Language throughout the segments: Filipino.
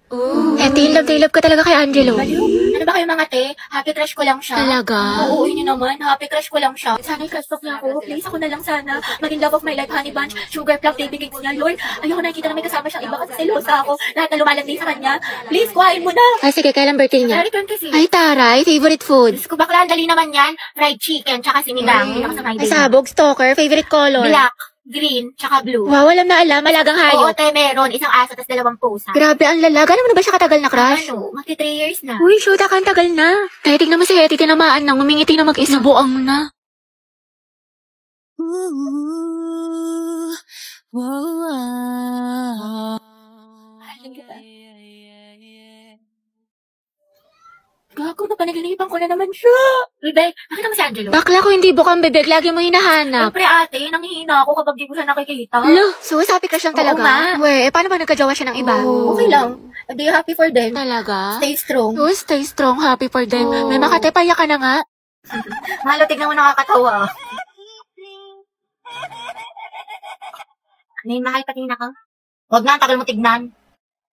Love ka talaga kay Angelo. Ano ba kayo mga te? Happy crush ko lang siya. Talaga? Oo, yun naman. Happy crush ko lang siya. Sana i-crush talk niya ako. Please, ako na lang sana. Maging love of my life, honey bunch, sugar plum, baby cakes niya. Lord, ayoko nakikita na may kasama siyang iba kasi selosa ako. Lahat na lumalandi sa kanya. Please, kuhain mo na. Sige, kailan birthday niya? Return kasi. Ay, taray, favorite food. Diyos ko, bakla, dali naman yan. Fried chicken, tsaka sinigang. Yun ako sa my Ay, day. sabog, stalker, favorite color. Black, green, tsaka blue. Wow, alam na alam, malagang Oo, hayop. te, meron. Isang aso, tas 2 pusa. Grabe, ang lalaga. Alam mo na ba siya katagal na crush? Ano? Magti 3 years na. Uy, shoot, ang tagal na. Kaya tignan mo si Hetty, tinamaan nang umingiti na mag-isa. Nabuang na. Gago na, panaglilipan ko na naman siya. Bebe, nakita mo si Angelo? Bakla ko hindi bukang bebek, lagi mo hinahanap. Siyempre ate, nanghihina ako kapag di ko siya nakikita. Lo, so sabi ka siyang Oo talaga? nga. Weh, paano ba nagkajawa siya ng iba? Okay lang. Be happy for them. Talaga? Stay strong. Oh, stay strong, happy for them. Oo. May makatepaya ka na nga. Mahalo, tignan mo nakakatawa. Ano yun, mahal, patingin ako? Huwag na, ang tagal mo tignan.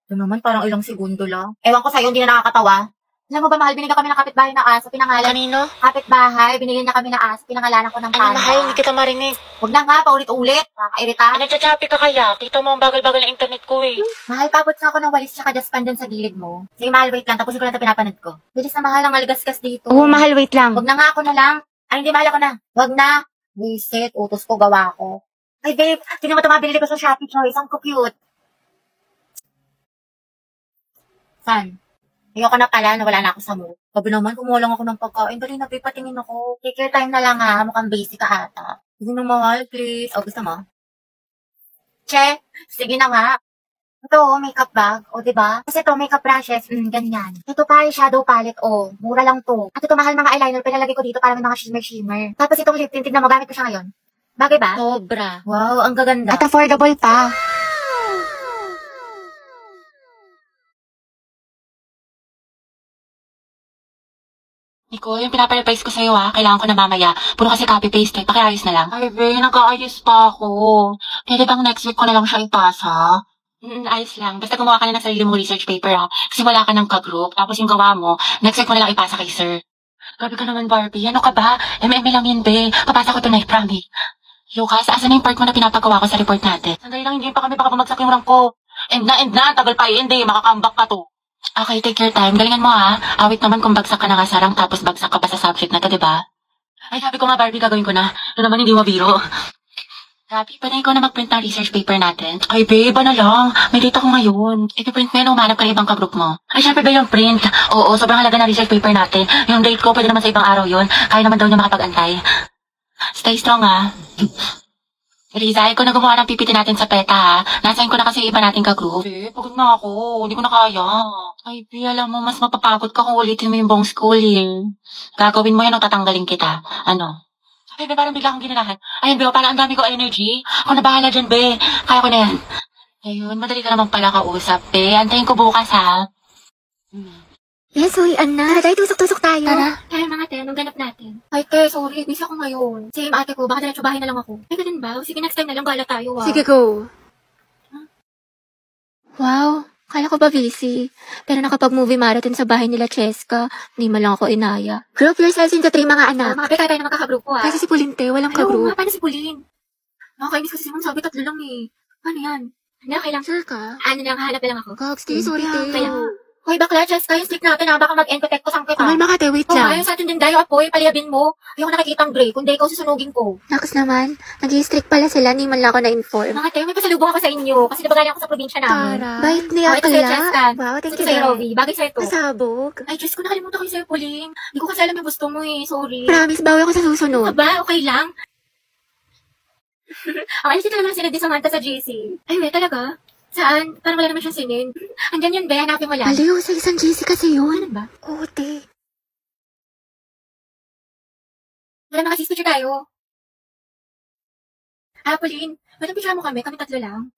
Ito naman, parang ilang segundo lang. Ewan ko sa'yo, hindi na nakakatawa. Alam mo ba, mahal, binigyan kami ng kapitbahay na aso, pinangalan. Kanino? Kapitbahay, binigyan niya kami ng aso, pinangalanan ko ng panda. kita marinig. Huwag na nga, paulit-ulit. Nakakairita. Nagchachapi ka kaya? Kita mo ang bagal-bagal ng internet ko eh. Mahal, papot nga ako ng walis tsaka dustpan dun sa gilid mo. Sige, mahal, wait lang. Tapusin ko lang ito pinapanood ko. Bilis na mahal, ang algasgas dito. Oo, mahal, wait lang. Huwag na nga, ako na lang. Ay, hindi, mahal, ako na. Huwag na. Visit, utos ko, gawa ko. Ay, babe, tingnan mo ito mga binili ko sa Shopee Choice. Ang cute. San? Ayoko na pala, nawala na ako sa mood. Sabi naman, kumuha lang ako ng pagkain. Dali na, babe, patingin ako. Take your time na lang ha. Mukhang basic ka ata. Sige na, mahal, please. O, gusto mo? Che, sige na nga. Ito, makeup bag. O, diba? Kasi ito, makeup brushes. Ganyan. Ito pa, shadow palette. O, mura lang to. At ito, mahal mga eyeliner. Pinalagay ko dito para may mga shimmer-shimmer. Tapos itong lip tint, tignan mo, gamit ko siya ngayon. Bagay ba? Sobra. Wow, ang gaganda. At affordable pa. Nico, yung pinapa-revise ko sa'yo kailangan ko na mamaya. Puro kasi copy-paste pakiayos na lang. Ay, be, nag-aayos pa ako. Pwede bang next week ko na lang siya ipasa? Ayos lang. Basta gumawa ka na ng sarili mong research paper Kasi wala ka ng ka-group. Tapos yung gawa mo, next week mo na lang ipasa kay sir. Grabe ka naman, Barbie. Ano ka ba? MM lang yun, be. Papasa ko tonight, promise. Lucas, asan na yung part mo na pinapagawa ko sa report natin? Sandali lang, hindi pa kami baka bumagsak yung rank ko. End na. Tagal pa hindi. Makakambak ka to. Okay, take your time. Galingan mo Awit naman kung bagsak ka na kasarang tapos bagsak ka pa sa subject na to, diba? Ay, sabi ko nga, Barbie, gagawin ko na. Ito naman hindi mabiro. Barbie, pwede ko na mag-print ng research paper natin. Ay, babe, ano lang? May data ko ngayon. I-print mo yan, umanap ka ng ibang ka-group mo. Ay, syempre ba yung print? Oo, sobrang halaga ng research paper natin. Yung date ko, pwede naman sa ibang araw yun. Kaya naman daw niya makapag-antay. Stay strong, Riza, ikaw na gumawa ng PPT natin sa PETA, Nasayin ko na kasi iba nating ka-group. Pagod na ako. Hindi ko na kaya. Ay, alam mo, mas mapapagod ka kung ulitin mo yung buong schooling. Gagawin mo yan o tatanggalin kita. Ano? Ay, be, parang bigla akong ginanahan. Ayun, be, parang ang dami ko energy. Ako na bahala dyan, be. Kaya ko na yan. Ayun, madali ka naman pala kausap, be. Antayin ko bukas, Yes, uy, Anna. Tara, tayo, tusok-tusok tayo. Tara. Kaya mga te, anong ganap natin? Ay, te, sorry. Busy ako ngayon. Same ate ko, baka diretso bahay na lang ako. Ay, ganun ba? Sige, next time na lang gala tayo, Sige, go. Wow, kala ko ba busy? Pero nakapag-movie marathon sa bahay nila Cheska, hindi man lang ako inaya. Group yourselves into 3 mga anak. Mga pe, tayo na magkakagroup ko, Kasi si Pulinte, walang Ay, oo ka-group. nga, paano si Pauline? Nakakainis kasi si Mom, sabi 3 lang eh. Ano yan? Ano, kailang? Sure ka? Ano lang, hanap na lang ako. Gogs, sorry, te. Kaya, hoy, bakla, Cheska, yung stick natin baka mag-end-protect ko sang kita. Kumalma ka, te, wait Oo, lang. ayun sa atin din dayo, apoy, paliyabin mo. Ayoko nakikita ang gray, kundi ikaw susunugin ko. Nakas naman, nag-i-strict pala sila, ni man lang ako na-inform. Mga tayo, may pasalubong ako sa inyo, kasi nabagaling ako sa probinsya namin. Bait Oh, niya ito sa'yo, kaya. Cheska. Wow, thank Ito you, sa'yo, Dad. Rovi. Bagay sa'yo to. Pasabog. Ay, Diyos ko, nakalimutan ko yung sa'yo, Pauline. Hindi ko kasi alam yung gusto mo eh, sorry. Promise, bawi ako sa susunod. Aba, okay lang. Ang alis talaga sila di Samantha sa GC. Ay, wait, talaga? Saan? Parang wala naman siyang sinin. Andyan yun, be. Hanapin mo lang. Aliw, sa isang GC kasi yun. Ano ba? Oo, te. Wala mga picture tayo. Pauline, ba't picture mo kami? Kami 3 lang.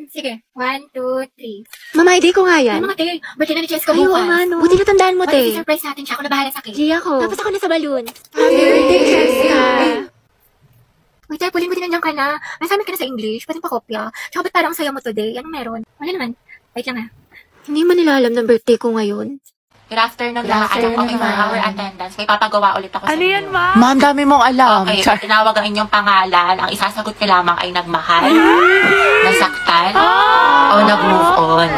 Sige. 1, 2, 3. Mama, ID ko nga Ay, yan. mga te, birthday na ni Cheska Ay, oo bukas. nga, no. Buti natandaan mo, te. Surprise natin siya. Ako na bahala sa cake. Gia ko. Tapos ako na sa balloon. Happy birthday, Cheska. Wait, Pauline, buti nandiyan ka na. Nasabi ka na sa English. Pwede pa kopya. Tsaka ba't parang saya mo today? Anong meron? Wala naman. Wait lang Hindi man nila alam ng birthday ko ngayon. Good afternoon lahat. Okay, for our attendance, may papagawa ulit ako sa inyo. yan, ma'am? Ma'am, dami mong alam. Okay, pag tinawag ang inyong pangalan, ang isasagot ko lamang ay nagmahal, nasaktan, o nag-move on.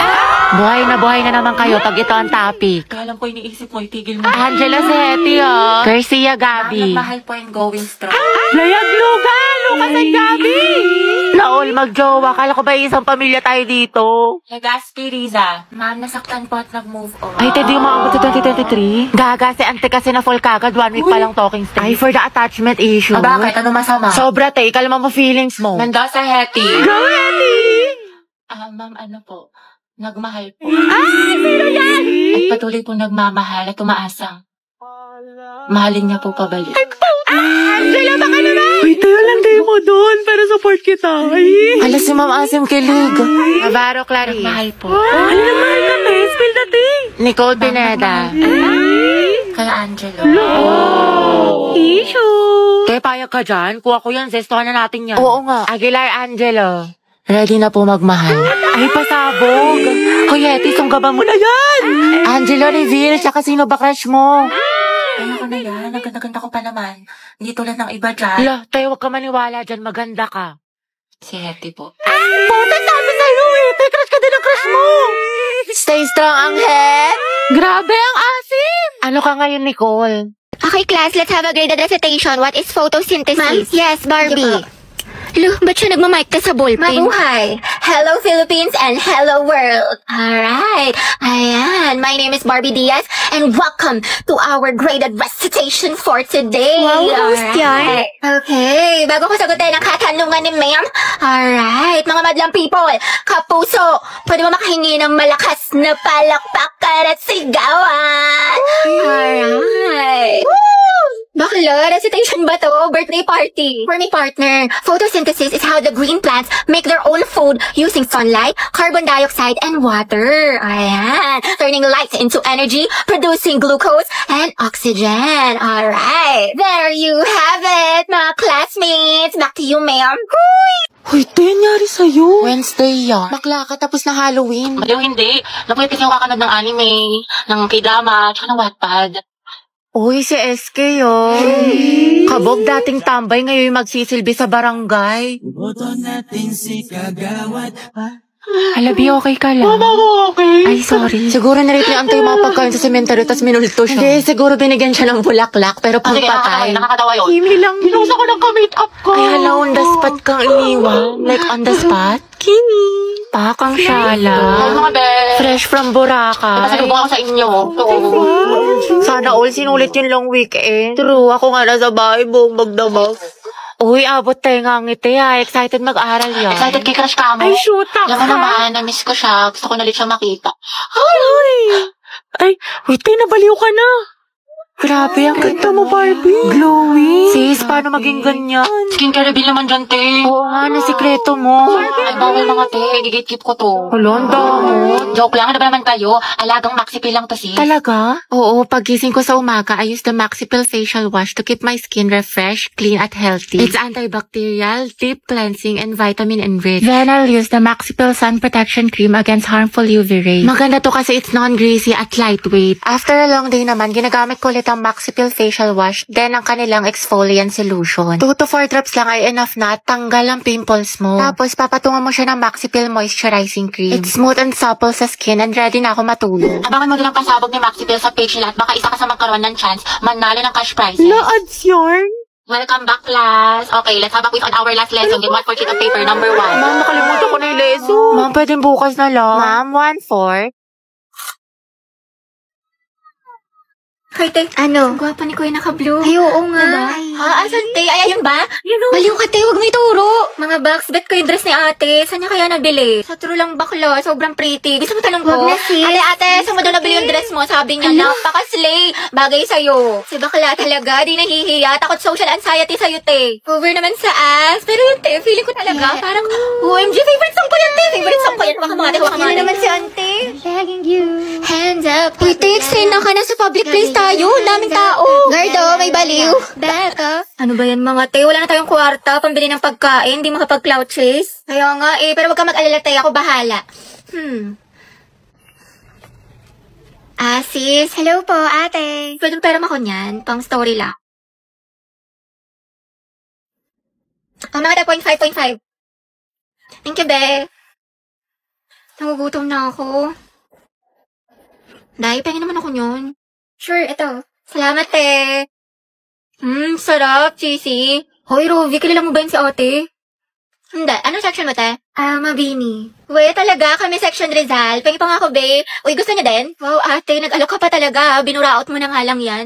Buhay na naman kayo pag ito ang topic. Kaya lang po iniisip mo, itigil mo. Angela Seti, oh. Garcia Gabi. Nagmahal po and going strong. Layag Lugan! Lucas and Gabi! Naol, magjowa. Kala ko ba isang pamilya tayo dito? Legaspi Riza, ma'am, nasaktan po at nag-move on. Ay, Teddy, umabot sa 2023? Gaga, si ante kasi na full kagad. 1 week pa lang talking stage. Ay, for the attachment issue. Bakit? Ano masama? Sobra, te. Kalma mo feelings mo. Mendoza Hetty. Go, Hetty! Ma'am, ano po? Nagmahal po. Sino yan? At patuloy po nagmamahal at umaasang. Mahalin niya po pabalik. Angela, baka naman! Uy, tayo lang tayo mo doon para support kita. Ala, si Ma'am Asim kilig. Navarro Clarice. Nagmahal po. Ala, mahal ka, te. Spill the tea. Nicole Pineda. Kaya Angelo. Issue. Te, payag ka dyan? Kuha ko yan. Zestohan na natin yan. Oo nga. Aguilar Angelo. Ready na po magmahal. Ay, pasabog. Hoy, Hetty, sunggaban mo na yan. Angelo, reveal. Tsaka sino ba crush mo? Ano ko na yan? Ang ganda-ganda ko pa naman. Hindi tulad ng iba dyan. Ala, tayo huwag ka maniwala dyan. Maganda ka. Si Hetty po. Puta, sabi sa'yo eh. Tay, crush ka din ang crush mo. Stay strong, ang head. Grabe ang asim. Ano ka ngayon, Nicole? Okay, class, let's have a graded recitation. What is photosynthesis? Ma'am? Yes, Barbie. Look, ba't siya nagmamic ka sa ballpen? Mabuhay! Hello, Philippines, and hello, world! Alright, ayan. My name is Barbie Diaz, and welcome to our graded recitation for today. Wow, host yan. Okay, bago ko sagutin ang katanungan ni ma'am. Alright, mga madlang people, kapuso, pwede mo makahingi ng malakas na palakpakan at sigawan. Alright. Bakla, recitation ba to? Birthday party. For my partner, photosynthesis is how the green plants make their own food using sunlight, carbon dioxide, and water. Ayan. Turning light into energy, producing glucose and oxygen. Alright. There you have it, mga classmates. Back to you, ma'am. Hoy, te, nangyari sa'yo? Wednesday yan. Bakla ka tapos na Halloween. Maliw hindi. Napuyat kasi yung kakanood ng anime, ng k-drama, tsaka ng Wattpad. Uy, si SK, oh. Kabog dating tambay, ngayon magsisilbi sa barangay. Boto natin si Kagawad. Alabi, okay ka lang? Mama ko okay. Ay, sorry. Siguro na-replyan tayo mga pagkain sa sementeryo, tas minulto siya. Hindi, siguro binigyan siya ng bulaklak, pero pang patay. Nakakatawa yun. Kimi lang. Pinusa ko ng ka-make-up ko. Ay, hala, on the spot kang iniwan. Like, on the spot? Kimi. Pakang Ay, syala. mga be. Fresh from Boracay. Pasalubong ako sa inyo. Sana all sinulit yung long weekend. True, ako nga nasa bahay, buong magdamag. Uy, abot tayo nga ngiti ha. Excited mag-aral yan. Excited kay crush ka mo? Ay, shoot up Alam mo naman, na-miss ko siya. Gusto ko na ulit siya makita. Ay, wait, tayo nabaliw ka na. Grabe, ang ganda mo, Barbie. Glowing. Sis, paano maging ganyan? Skincare reveal naman dyan, te. Oo nga, nasikreto mo. Ay, bawal mga te. Gigit-keep ko to. Holanda mo. Joke lang. Ano ba naman kayo? Alagang Maxipil lang to, sis. Talaga? Oo, pagising ko sa umaga, I use the Maxipil Facial Wash to keep my skin refreshed, clean, at healthy. It's antibacterial, deep cleansing, and vitamin enriched. Then I'll use the Maxipil Sun Protection Cream against harmful UV rays. Maganda to kasi it's non-greasy at lightweight. After a long day naman, ginagamit ko ulit ang Maxipil Facial Wash, then ang kanilang exfoliant solution. 2 to 4 drops lang ay enough na at tanggal ang pimples mo. Tapos, papatungan mo siya ng Maxipil Moisturizing Cream. It's smooth and supple sa skin and ready na ako matulog. Abangan mo din ang pasabog ni Maxipil sa page nila at baka isa ka sa magkaroon ng chance manalo ng cash prizes. ads yarn? Welcome back, class. Okay, let's have a quiz on our last lesson. Get 1 for sheet of paper, number 1. Ma'am, nakalimutan ko na yung lesson. Ma'am, pwedeng bukas na lang. Ma'am, 1-4. Hoy, te. Ano? Gwapa ni Kuya naka-blue. Ay, oo nga. Diba? Ha? Asan, te? Ay, ayun ba? Baliw ka, te. Huwag mo ituro. Mga box, bet ko yung dress ni ate. Saan niya kaya nabili? Sa true lang bakla. Sobrang pretty. Gusto mo tanong ko? Huwag na, sis. Ate, saan mo daw nabili yung dress mo? Sabi niya, napaka-slay. Bagay sa'yo. Si bakla talaga. Di nahihiya. Takot social anxiety sa'yo, te. Over naman sa ass. Pero yun, te. Feeling ko talaga. Parang, OMG, favorite song ko yan, te. Favorite song ko yan. Huwag ka mga, te. Huwag ka mga. naman si ante. Begging you. Hands up. Uy, te, explain na ka na sa public place tayo. Daming tao. Gardo, may baliw. Back up. Ano ba yan mga te? Wala na tayong kwarta, pambili ng pagkain, di makapag-cloud chase. Kaya nga eh, pero wag ka mag-alala tayo, ako bahala. Sis. Hello po, ate. Pwede pera mo ko niyan. Pang story lang. Mga 0.5. Thank you, be. Nagugutom na ako. Day, pengen naman ako yun. Sure, ito. Salamat, te. Sarap, cheesy. Hoy, Rovi, kilala mo ba yun si ate? Hindi. Anong section mo, te? Mabini. Uy, talaga, kami section Rizal. Pengi pa nga ako, be. Uy, gusto niya din? Wow, ate, nag-alok ka pa talaga. Binuraot mo na nga lang yan.